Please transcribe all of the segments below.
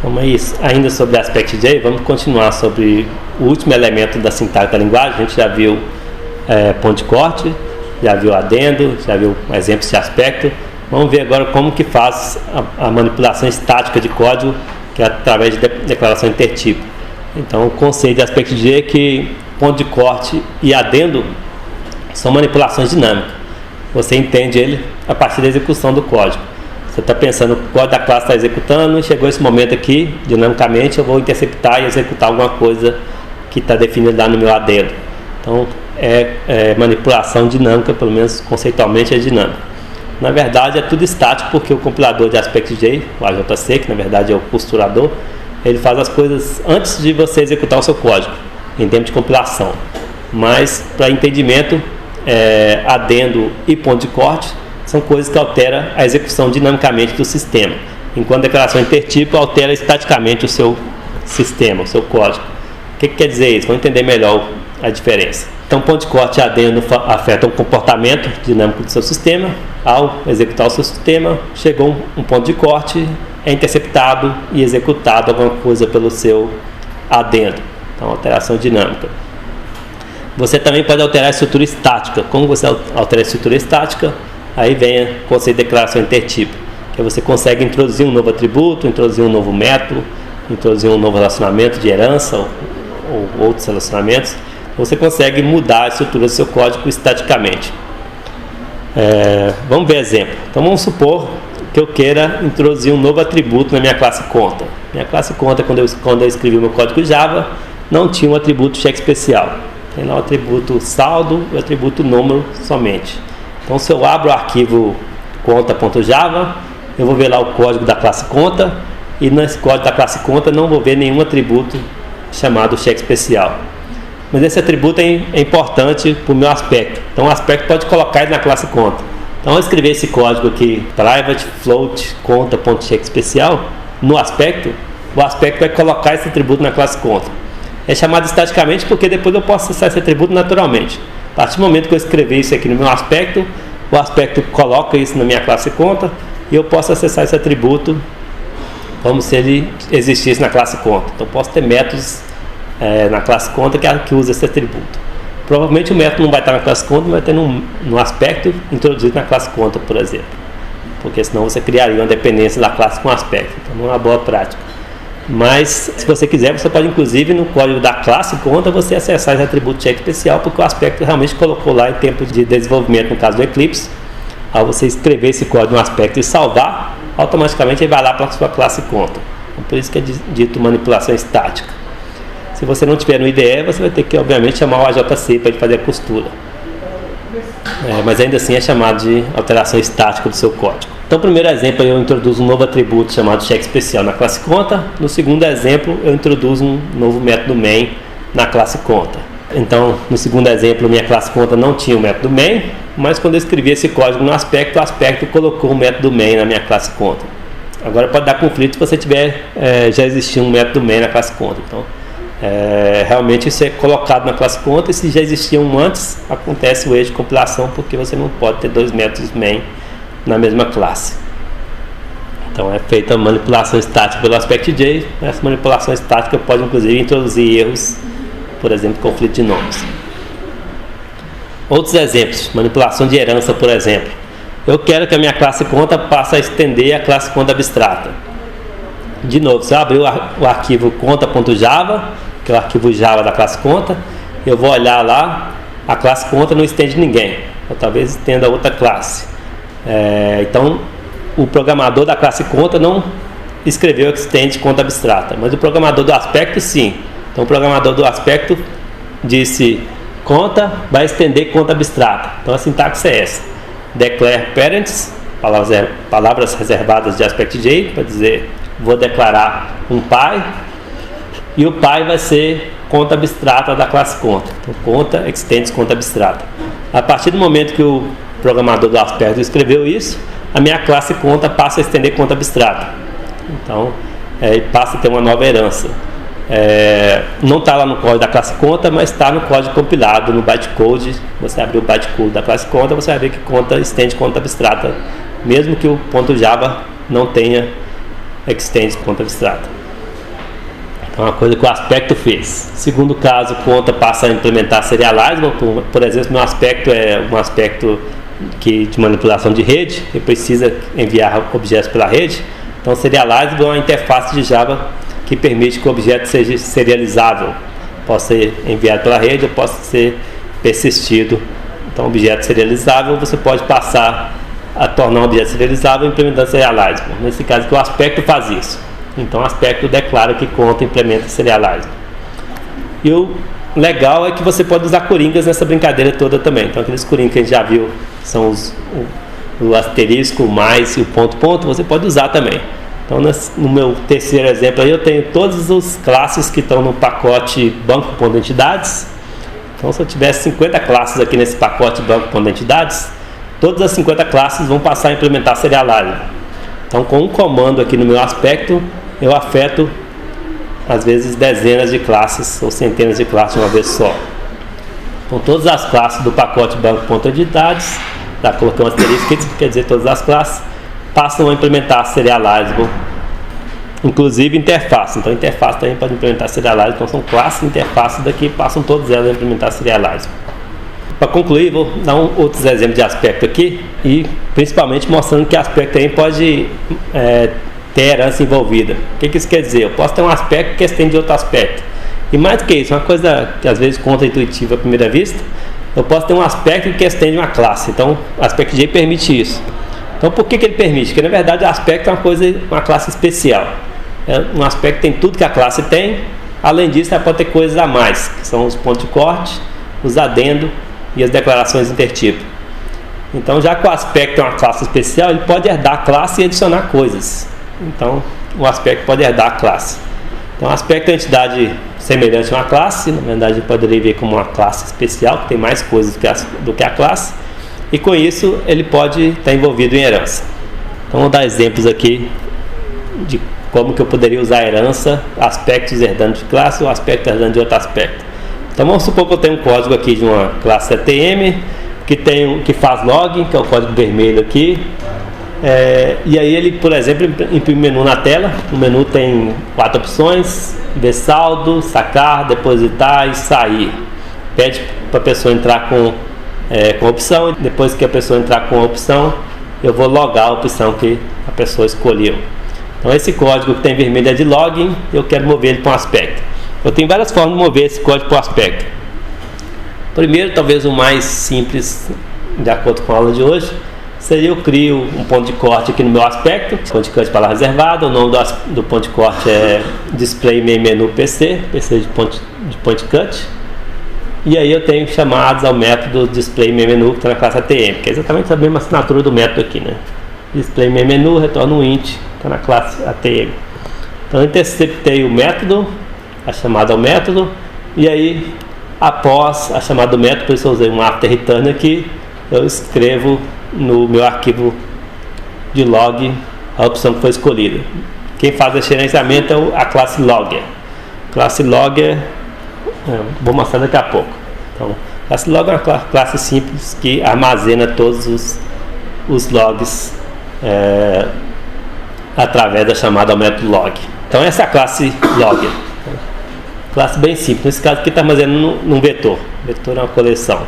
Vamos aí, ainda sobre Aspect-J, vamos continuar sobre o último elemento da sintaxe da linguagem. A gente já viu ponto de corte, já viu adendo, já viu exemplos de aspecto. Vamos ver agora como que faz a manipulação estática de código, que é através de declaração intertipo. Então, o conceito de Aspect-J é que ponto de corte e adendo são manipulações dinâmicas. Você entende ele a partir da execução do código. Você está pensando, o código da classe está executando, e chegou esse momento aqui, dinamicamente, eu vou interceptar e executar alguma coisa que está definida lá no meu adendo. Então, é manipulação dinâmica, pelo menos conceitualmente é dinâmica. Na verdade, é tudo estático, porque o compilador de Aspect-J, o AJC, que na verdade é o costurador, ele faz as coisas antes de você executar o seu código, em termos de compilação. Mas, para entendimento, adendo e ponto de corte são coisas que alteram a execução dinamicamente do sistema, enquanto a declaração intertipo altera estaticamente o seu sistema, o seu código. O que quer dizer isso? Vamos entender melhor a diferença. Então, ponto de corte e adendo afetam o comportamento dinâmico do seu sistema. Ao executar o seu sistema, chegou um ponto de corte, é interceptado e executado alguma coisa pelo seu adendo. Então, alteração dinâmica. Você também pode alterar a estrutura estática. Como você altera a estrutura estática? Aí vem o conceito de declaração intertipo, que você consegue introduzir um novo atributo, introduzir um novo método, introduzir um novo relacionamento de herança ou outros relacionamentos. Você consegue mudar a estrutura do seu código estaticamente. Vamos ver exemplo. Então vamos supor que eu queira introduzir um novo atributo na minha classe conta. Minha classe conta, quando eu escrevi o meu código Java, não tinha um atributo cheque especial. Tem lá o atributo saldo e o atributo número somente. Então, se eu abro o arquivo conta.java, eu vou ver lá o código da classe conta, e nesse código da classe conta não vou ver nenhum atributo chamado cheque especial. Mas esse atributo é importante para o meu aspecto. Então, o aspecto pode colocar ele na classe conta. Então, ao escrever esse código aqui, private float conta.cheque especial, no aspecto, o aspecto vai colocar esse atributo na classe conta. É chamado estaticamente porque depois eu posso acessar esse atributo naturalmente. A partir do momento que eu escrever isso aqui no meu aspecto, o aspecto coloca isso na minha classe conta e eu posso acessar esse atributo como se ele existisse na classe conta. Então, posso ter métodos na classe conta que usa esse atributo. Provavelmente o método não vai estar na classe conta, mas vai ter no aspecto introduzido na classe conta, por exemplo. Porque senão você criaria uma dependência da classe com aspecto. Então, não é uma boa prática. Mas, se você quiser, você pode, inclusive, no código da classe conta, você acessar esse atributo cheque especial, porque o aspecto realmente colocou lá em tempo de desenvolvimento, no caso do Eclipse. Ao você escrever esse código no aspecto e salvar, automaticamente ele vai lá para a sua classe conta. Então, por isso que é dito manipulação estática. Se você não tiver no IDE, você vai ter que, obviamente, chamar o AJC para ele fazer a costura. Mas ainda assim é chamado de alteração estática do seu código. Então, no primeiro exemplo, eu introduzo um novo atributo chamado cheque especial na classe conta. No segundo exemplo, eu introduzo um novo método main na classe conta. Então, no segundo exemplo, minha classe conta não tinha o método main, mas quando eu escrevi esse código no aspecto, o aspecto colocou o método main na minha classe conta. Agora pode dar conflito se você tiver já existia um método main na classe conta. Então, realmente isso é colocado na classe conta, e se já existia um antes, acontece o erro de compilação, porque você não pode ter dois métodos main na mesma classe. Então é feita a manipulação estática pelo Aspect-J. Essa manipulação estática pode inclusive introduzir erros, por exemplo, conflito de nomes. Outros exemplos, manipulação de herança, por exemplo. Eu quero que a minha classe conta passe a estender a classe conta abstrata. De novo, se eu abrir o arquivo conta.java, que é o arquivo Java da classe conta, eu vou olhar lá, a classe conta não estende ninguém, ou talvez estenda outra classe. Então, o programador da classe conta não escreveu extend conta abstrata, mas o programador do aspecto sim. Então, o programador do aspecto disse conta vai estender conta abstrata. Então, a sintaxe é essa: declare parents, palavras reservadas de Aspect-J, para dizer vou declarar um pai, e o pai vai ser conta abstrata da classe conta. Então, conta extends conta abstrata. A partir do momento que o programador do aspecto escreveu isso, a minha classe conta passa a estender conta abstrata. Então, passa a ter uma nova herança. Não está lá no código da classe conta, mas está no código compilado, no bytecode. Você abrir o bytecode da classe conta, você vai ver que conta estende conta abstrata, mesmo que o .java não tenha extends conta abstrata. Então, uma coisa que o aspecto fez. Segundo caso, conta passa a implementar serializable. Por exemplo, meu aspecto é um aspecto de manipulação de rede, que precisa enviar objetos pela rede. Então, serializable é uma interface de Java que permite que o objeto seja serializável. Pode ser enviado pela rede ou pode ser persistido. Então, objeto serializável, você pode passar a tornar um objeto serializável implementando serializable. Nesse caso, que o aspecto faz isso. Então, o aspecto declara que conta implementa serializable. E o legal é que você pode usar coringas nessa brincadeira toda também. Então, aqueles coringas que a gente já viu, são o asterisco, o mais e o ponto, você pode usar também. Então, no meu terceiro exemplo aí, eu tenho todas as classes que estão no pacote banco.entidades. Então, se eu tivesse 50 classes aqui nesse pacote banco.entidades, todas as 50 classes vão passar a implementar serializable. Então, com um comando aqui no meu aspecto, eu afeto, às vezes, dezenas de classes ou centenas de classes de uma vez só. Então, todas as classes do pacote banco.entidades, coloquei um asterisco, que quer dizer todas as classes, passam a implementar serializable, inclusive interface. Então, interface também pode implementar serializable. Então, são classes interfaces daqui, passam todas elas a implementar serializable. Para concluir, vou dar outros exemplos de aspecto aqui e principalmente mostrando que aspecto aí pode ter herança envolvida. O que isso quer dizer? Eu posso ter um aspecto que estende outro aspecto. E mais do que isso, uma coisa que às vezes contra-intuitiva à primeira vista, eu posso ter um aspecto que estende uma classe. Então, o aspect J permite isso. Então, por que ele permite? Porque na verdade o aspecto é uma classe especial. Um aspecto tem tudo que a classe tem. Além disso, ela pode ter coisas a mais, que são os pontos de corte, os adendo e as declarações intertipo. Então, já que o aspecto é uma classe especial, ele pode herdar a classe e adicionar coisas. Então, o aspecto pode herdar a classe. Então, o aspecto é uma entidade semelhante a uma classe. Na verdade, a gente poderia ver como uma classe especial, que tem mais coisas do que a classe. E com isso, ele pode estar envolvido em herança. Então, vou dar exemplos aqui de como que eu poderia usar a herança, aspectos herdando de classe ou aspecto herdando de outro aspecto. Então, vamos supor que eu tenho um código aqui de uma classe ATM que faz log, que é o código vermelho aqui. E aí ele, por exemplo, imprime um menu na tela. O menu tem 4 opções: ver saldo, sacar, depositar e sair. Pede para a pessoa entrar com a opção. Depois que a pessoa entrar com a opção, eu vou logar a opção que a pessoa escolheu. Então, esse código que tem vermelho é de login. Eu quero mover ele para um aspecto. Eu tenho várias formas de mover esse código para o aspecto. Primeiro, talvez o mais simples, de acordo com a aula de hoje, seria eu crio um ponto de corte aqui no meu aspecto, ponto de corte para lá reservado. O nome do ponto de corte é display main menu PC de point cut. E aí eu tenho chamados ao método display main menu que está na classe ATM, que é exatamente a mesma assinatura do método aqui, né? Display main menu retorna um int, está na classe ATM. Então eu interceptei o método, a chamada ao método, e aí após a chamada do método, por isso eu usei um after return aqui, eu escrevo no meu arquivo de log a opção que foi escolhida. Quem faz esse gerenciamento é a classe logger. Classe logger, vou mostrar daqui a pouco. Então, classe logger é uma classe simples que armazena todos os logs através da chamada ao método log. Então, essa é a classe logger. Classe bem simples. Nesse caso aqui está armazenando num vetor. Vetor é uma coleção.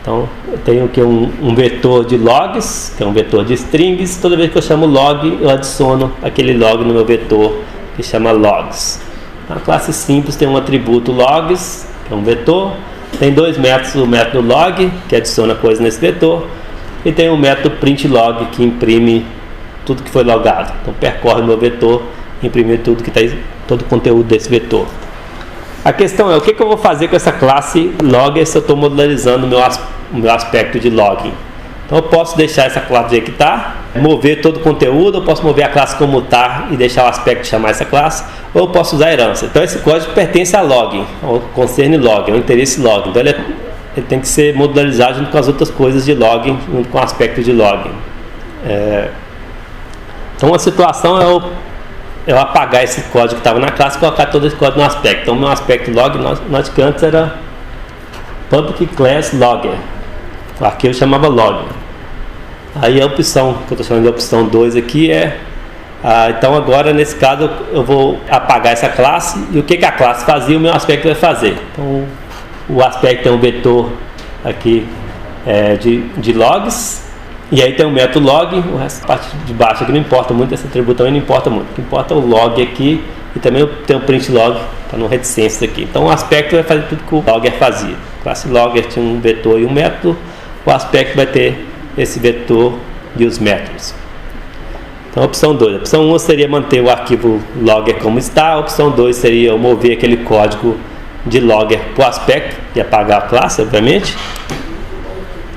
Então, eu tenho aqui um vetor de logs, que é um vetor de strings. Toda vez que eu chamo log, eu adiciono aquele log no meu vetor, que chama logs. A classe simples tem um atributo logs, que é um vetor. Tem 2 métodos, o método log, que adiciona coisa nesse vetor. E tem o método printlog, que imprime tudo que foi logado. Então, percorre o meu vetor, imprime tudo que está, todo o conteúdo desse vetor. A questão é, o que eu vou fazer com essa classe logger se eu estou modularizando o meu aspecto de login? Então eu posso deixar essa classe do jeito que está, mover todo o conteúdo, eu posso mover a classe como tar e deixar o aspecto chamar essa classe, ou eu posso usar a herança. Então esse código pertence a login, ao concerne login, ao interesse login. Então ele tem que ser modularizado junto com as outras coisas de login, junto com o aspecto de login. Então a situação é eu apagar esse código que estava na classe e colocar todo esse código no aspecto. Então, meu aspecto log, note que antes era public class logger. Aqui eu chamava logger. Aí a opção, que eu estou chamando de opção 2 aqui, é Então agora nesse caso eu vou apagar essa classe, e o que a classe fazia, o meu aspecto vai fazer. Então o aspecto é um vetor aqui de logs, e aí tem o método log, o resto, a parte de baixo aqui não importa muito, esse atributo também não importa muito, o que importa é o log aqui, e também tem o print log para não reticências aqui. Então o aspecto vai fazer tudo que o logger fazia. A classe logger tinha um vetor e um método, o aspecto vai ter esse vetor e os métodos. Então, opção 2. A opção 1 seria manter o arquivo logger como está. A opção 2 seria eu mover aquele código de logger para o aspecto e apagar a classe, obviamente.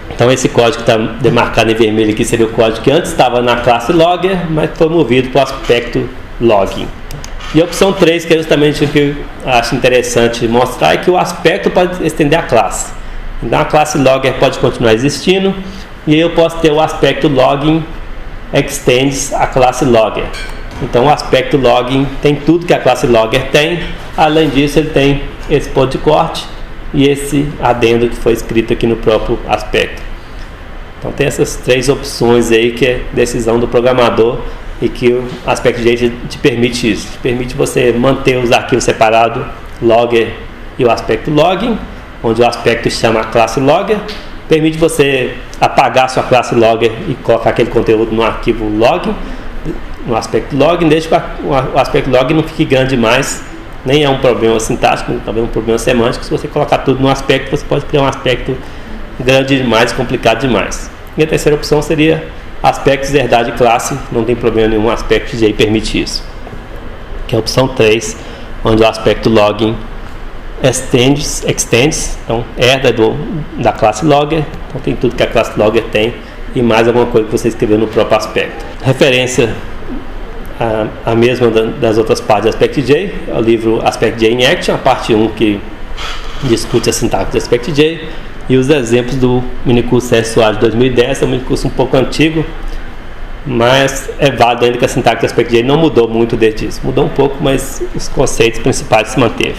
Então, esse código que está demarcado em vermelho aqui seria o código que antes estava na classe logger, mas foi movido para o aspecto logging. E a opção 3, que é justamente o que eu acho interessante mostrar, é que o aspecto pode estender a classe. Então, a classe logger pode continuar existindo, e aí eu posso ter o aspecto logging extends a classe logger. Então o aspecto logging tem tudo que a classe logger tem. Além disso, ele tem esse ponto de corte e esse adendo que foi escrito aqui no próprio aspecto. Então tem essas 3 opções aí que é decisão do programador, e que o Aspect-J te permite isso. Te permite você manter os arquivos separados, logger e o aspecto logging, onde o aspecto chama a classe logger. Permite você apagar a sua classe logger e colocar aquele conteúdo no arquivo log, no aspecto log, desde que o aspecto log não fique grande demais, nem é um problema sintático, também é um problema semântico. Se você colocar tudo no aspecto, você pode criar um aspecto grande demais, complicado demais. E a terceira opção seria aspectos herdar de classe, não tem problema nenhum, o Aspect-J permite isso. Que é a opção 3, onde o aspecto logging extends, então herda da classe logger, então tem tudo que a classe logger tem e mais alguma coisa que você escreveu no próprio aspecto. Referência a mesma das outras partes do Aspect-J, é o livro Aspect-J in Action, a parte 1 que discute a sintaxe do Aspect-J, e os exemplos do minicurso SOA de 2010, é um minicurso um pouco antigo, mas é válido ainda que a sintaxe do Aspect-J não mudou muito desde isso. Mudou um pouco, mas os conceitos principais se manteve.